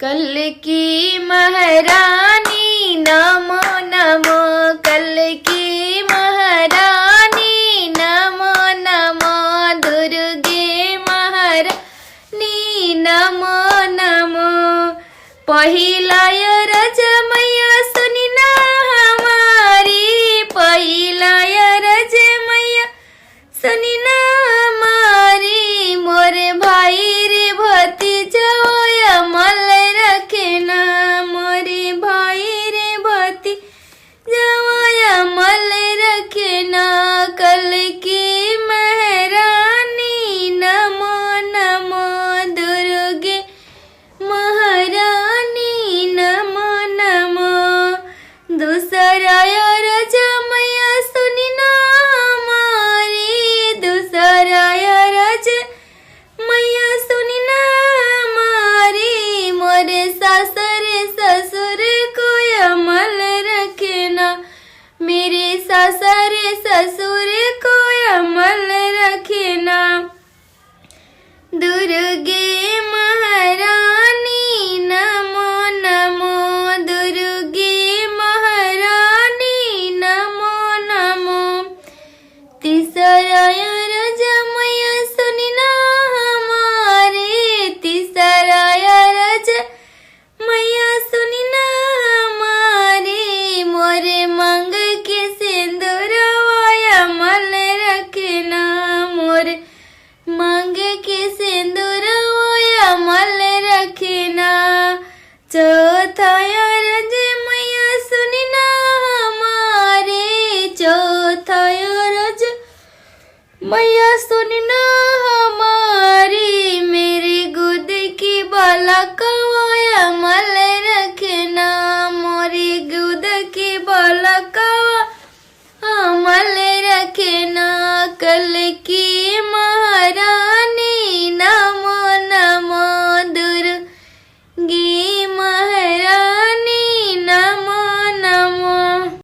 कल की महारानी नमो नमो, कल की महारानी नमो नमो, दुर्गे महारानी नमो नमो। पहिला रज मैया सुनी ना हमारी, पहिला रज मैया सुनी ना हमारी। मोरे भाई रे भतीजा अमल रखे ना, मोरे भाई रे भतीजा अमल रखे ना। कल की महारानी नमो नमो, दुर्गे महारानी नमो नमो। दूसरा रज मैया सुनी ना हमारी, दूसरा रज मैया सुनी ना हमारी। मोरे सासर ससुर को अमल रखे ना, मेरे सासर ससुर को अमल रखे ना। दुर्गे महारानी नमो नमो, दुर्गे महारानी नमो नमो। तीसरा रज मैया सुनी ना हमारे, तीसरा रज मैया सुनी ना हमारे। मोरे मांग के सिंदूर अमल रखना, मोरे मांग के सिंदूर अमल रखना। चौथा रज मैया सुनी ना हमारे, चौथा रज मैया सुनी ना हमारी। मेरे गोद की बालकवा अमल रखना, मोरे गोद की बालकवा अमल रखना। कल की